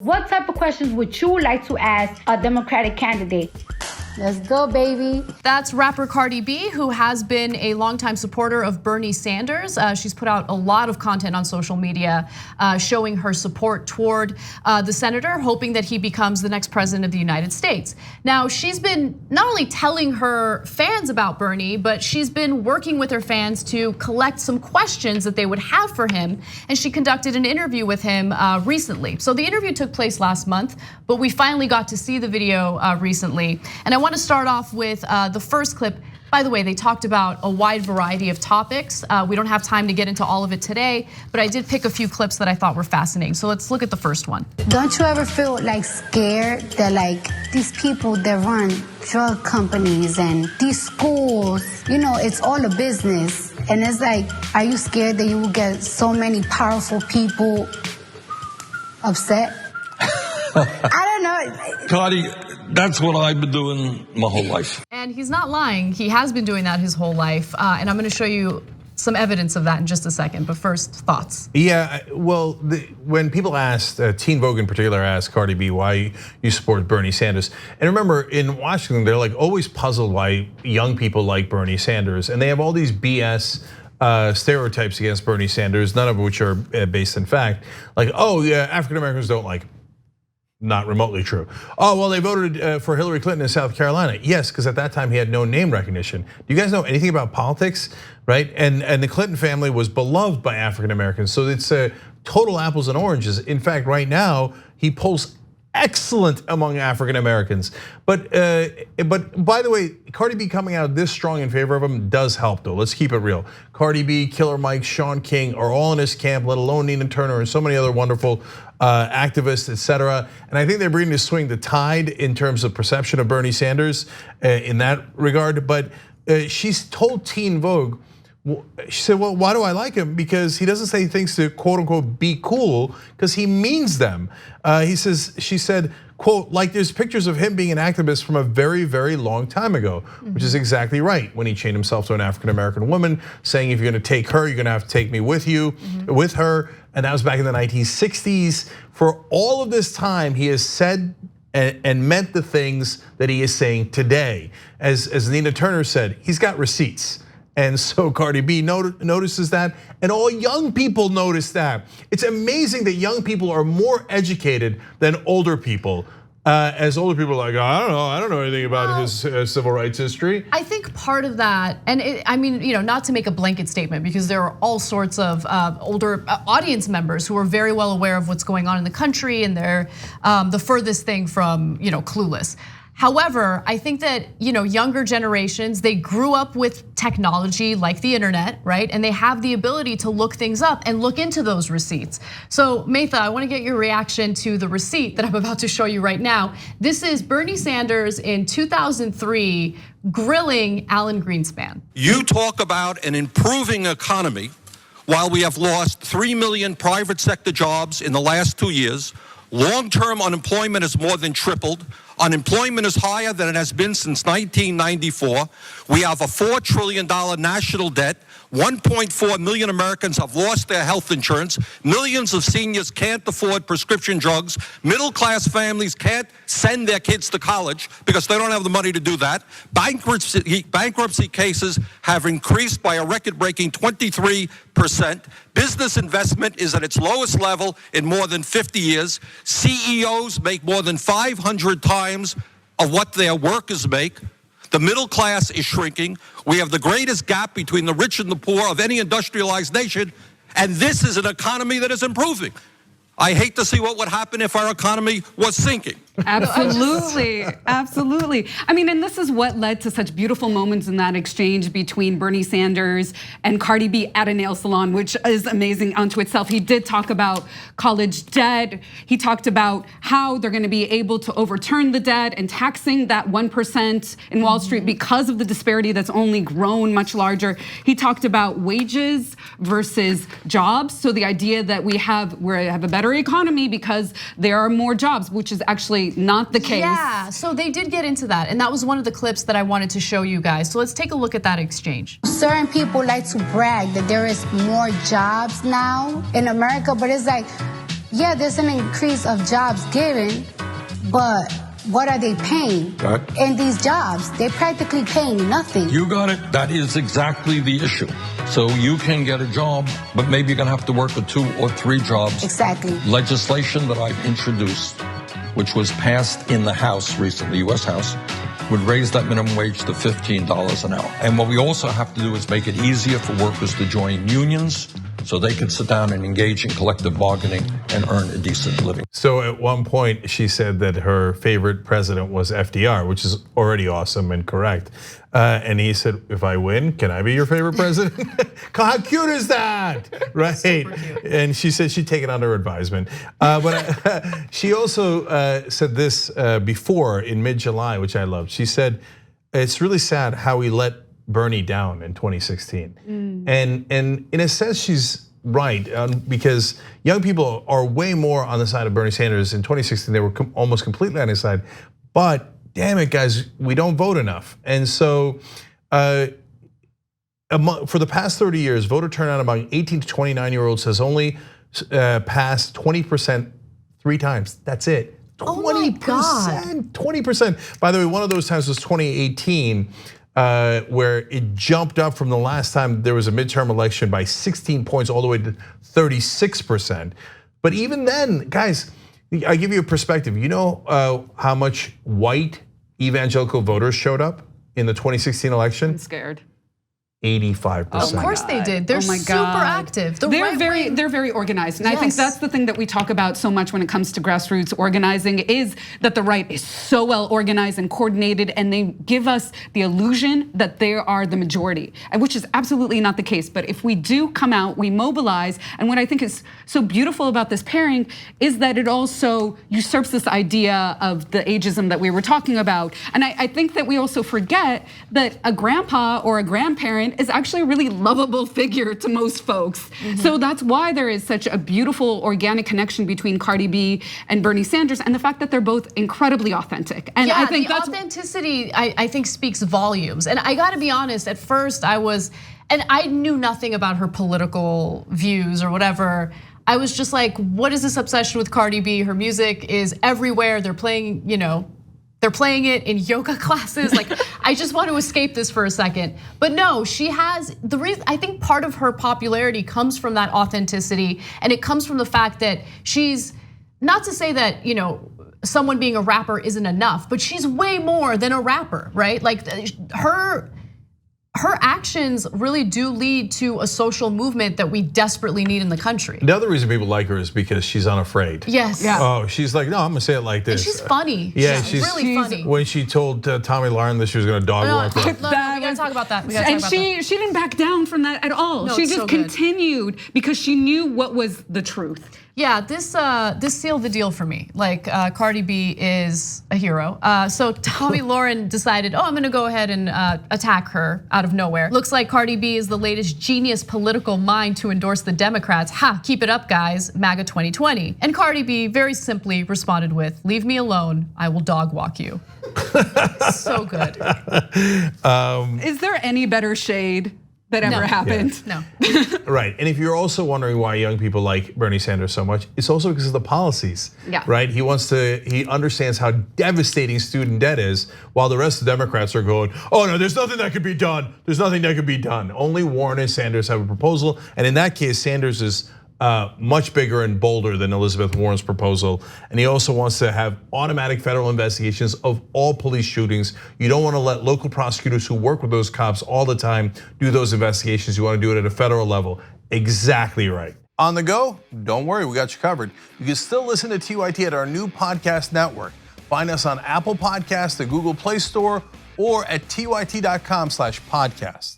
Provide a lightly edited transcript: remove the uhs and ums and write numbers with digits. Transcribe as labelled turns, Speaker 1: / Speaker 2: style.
Speaker 1: What type of questions would you like to ask a Democratic candidate? Let's go, baby.
Speaker 2: That's rapper Cardi B, who has been a longtime supporter of Bernie Sanders. She's put out a lot of content on social media showing her support toward the senator, hoping that he becomes the next president of the United States. Now, she's been not only telling her fans about Bernie, but she's been working with her fans to collect some questions that they would have for him. And she conducted an interview with him recently. So the interview took place last month, but we finally got to see the video recently. And I want to start off with the first clip. By the way, they talked about a wide variety of topics. We don't have time to get into all of it today, but I did pick a few clips that I thought were fascinating. So let's look at the first one.
Speaker 3: Don't you ever feel like scared that like these people that run drug companies and these schools, you know, it's all a business. And it's like, are you scared that you will get so many powerful people upset? I don't know.
Speaker 4: Cardi, that's what I've been doing my whole life.
Speaker 2: And he's not lying. He has been doing that his whole life. And I'm gonna show you some evidence of that in just a second. But first, thoughts.
Speaker 5: Yeah, well, when people asked, Teen Vogue in particular asked Cardi B why you support Bernie Sanders. And remember, in Washington, they're like always puzzled why young people like Bernie Sanders. And they have all these BS stereotypes against Bernie Sanders, none of which are based in fact. Like, oh yeah, African Americans don't like him. Not remotely true. Oh, well, they voted for Hillary Clinton in South Carolina. Yes, because at that time he had no name recognition. Do you guys know anything about politics, right? And the Clinton family was beloved by African Americans. So it's total apples and oranges. In fact, right now, he polls excellent among African Americans. But by the way, Cardi B coming out this strong in favor of him does help though. Let's keep it real. Cardi B, Killer Mike, Sean King are all in his camp, let alone Nina Turner and so many other wonderful activists, etc. And I think they're bringing to swing the tide in terms of perception of Bernie Sanders in that regard. But she's told Teen Vogue, she said, well, why do I like him? Because he doesn't say things to quote unquote be cool, because he means them. She said, quote, like there's pictures of him being an activist from a very, very long time ago, which is exactly right. When he chained himself to an African American woman, saying if you're gonna take her, you're gonna have to take me with you, with her. And that was back in the 1960s. For all of this time, he has said and meant the things that he is saying today. As Nina Turner said, he's got receipts. And so Cardi B notices that, and all young people notice that. It's amazing that young people are more educated than older people. As older people are like, oh, I don't know anything about his civil rights history.
Speaker 2: I think part of that, and I mean, not to make a blanket statement, because there are all sorts of older audience members who are very well aware of what's going on in the country, and they're the furthest thing from clueless. However, I think that younger generations, they grew up with technology like the internet, right? And they have the ability to look things up and look into those receipts. So Maytha, I want to get your reaction to the receipt that I'm about to show you right now. This is Bernie Sanders in 2003 grilling Alan Greenspan.
Speaker 6: You talk about an improving economy while we have lost 3 million private sector jobs in the last 2 years. Long-term unemployment has more than tripled. Unemployment is higher than it has been since 1994. We have a $4 trillion national debt. 1.4 million Americans have lost their health insurance. Millions of seniors can't afford prescription drugs. Middle-class families can't send their kids to college because they don't have the money to do that. Bankruptcy cases have increased by a record-breaking 23%. Business investment is at its lowest level in more than 50 years. CEOs make more than 500 times of what their workers make. The middle class is shrinking. We have the greatest gap between the rich and the poor of any industrialized nation, and this is an economy that is improving. I hate to see what would happen if our economy was sinking.
Speaker 7: Absolutely, absolutely. I mean, and this is what led to such beautiful moments in that exchange between Bernie Sanders and Cardi B at a nail salon, which is amazing unto itself. He did talk about college debt. He talked about how they're gonna be able to overturn the debt and taxing that 1% in Wall Street because of the disparity that's only grown much larger. He talked about wages versus jobs. So the idea that we have a better economy because there are more jobs, which is actually not the case.
Speaker 2: Yeah, so they did get into that, and that was one of the clips that I wanted to show you guys. So let's take a look at that exchange.
Speaker 3: Certain people like to brag that there is more jobs now in America, but it's like, yeah, there's an increase of jobs given, but what are they paying in these jobs? They're practically paying nothing.
Speaker 4: You got it. That is exactly the issue. So you can get a job, but maybe you're going to have to work with 2 or 3 jobs.
Speaker 3: Exactly.
Speaker 4: Legislation that I've introduced, which was passed in the House recently, U.S. House, would raise that minimum wage to $15 an hour. And what we also have to do is make it easier for workers to join unions so they can sit down and engage in collective bargaining and earn a decent living.
Speaker 5: So at one point, she said that her favorite president was FDR, which is already awesome and correct. And he said, if I win, can I be your favorite president? How cute is that? Right? And she said she'd take it under advisement. But she also said this before in mid-July, which I loved. She said, it's really sad how we let Bernie down in 2016. And in a sense, she's right, because young people are way more on the side of Bernie Sanders. In 2016, they were almost completely on his side. But damn it, guys, we don't vote enough. And so for the past 30 years, voter turnout among 18 to 29-year-olds has only passed 20% 3 times. That's it. 20%,
Speaker 2: oh my God.
Speaker 5: 20%. By the way, one of those times was 2018. Where it jumped up from the last time there was a midterm election by 16 points all the way to 36%. But even then, guys, I give you a perspective. You know how much white evangelical voters showed up in the 2016 election?
Speaker 7: I'm scared.
Speaker 5: 85%.
Speaker 2: Of course they did. They're super active.
Speaker 7: They're very organized. And I think that's the thing that we talk about so much when it comes to grassroots organizing, is that the right is so well organized and coordinated, and they give us the illusion that they are the majority, which is absolutely not the case. But if we do come out, we mobilize, and what I think is so beautiful about this pairing is that it also usurps this idea of the ageism that we were talking about. And I think that we also forget that a grandpa or a grandparent is actually a really lovable figure to most folks. So that's why there is such a beautiful organic connection between Cardi B and Bernie Sanders, and the fact that they're both incredibly authentic. And
Speaker 2: yeah,
Speaker 7: I think
Speaker 2: the authenticity, I think, speaks volumes. And I gotta be honest, at first and I knew nothing about her political views or whatever. I was just like, what is this obsession with Cardi B? Her music is everywhere. They're playing, they're playing it in yoga classes. Like, I just want to escape this for a second. But no, she has the reason. I think part of her popularity comes from that authenticity, and it comes from the fact that she's, not to say that someone being a rapper isn't enough, but she's way more than a rapper, right? Like her actions really do lead to a social movement that we desperately need in the country.
Speaker 5: The other reason people like her is because she's unafraid.
Speaker 2: Yes.
Speaker 7: Yeah.
Speaker 5: Oh, she's like, no, I'm gonna say it like this.
Speaker 2: And she's funny.
Speaker 5: Yeah,
Speaker 2: she's really funny.
Speaker 5: When she told Tommy Lauren that she was gonna dog walk her.
Speaker 2: We gotta talk about that.
Speaker 7: And she didn't back down from that at all.
Speaker 2: No,
Speaker 7: she
Speaker 2: it's
Speaker 7: just
Speaker 2: so good.
Speaker 7: continued because she knew what was the truth.
Speaker 2: Yeah, this sealed the deal for me. Like, Cardi B is a hero. So Tommy Lauren decided, I'm gonna go ahead and attack her out of nowhere. Looks like Cardi B is the latest genius political mind to endorse the Democrats. Ha, keep it up, guys, MAGA 2020. And Cardi B very simply responded with, leave me alone, I will dog walk you. So good.
Speaker 7: Is there any better shade that ever happened?
Speaker 2: No.
Speaker 5: Right, and if you're also wondering why young people like Bernie Sanders so much, it's also because of the policies.
Speaker 7: Yeah.
Speaker 5: Right, he understands how devastating student debt is, while the rest of the Democrats are going, oh no, there's nothing that could be done. There's nothing that could be done. Only Warren and Sanders have a proposal, and in that case, Sanders is much bigger and bolder than Elizabeth Warren's proposal. And he also wants to have automatic federal investigations of all police shootings. You don't want to let local prosecutors who work with those cops all the time do those investigations. You want to do it at a federal level. Exactly right. On the go? Don't worry, we got you covered. You can still listen to TYT at our new podcast network. Find us on Apple Podcasts, the Google Play Store, or at tyt.com/podcast.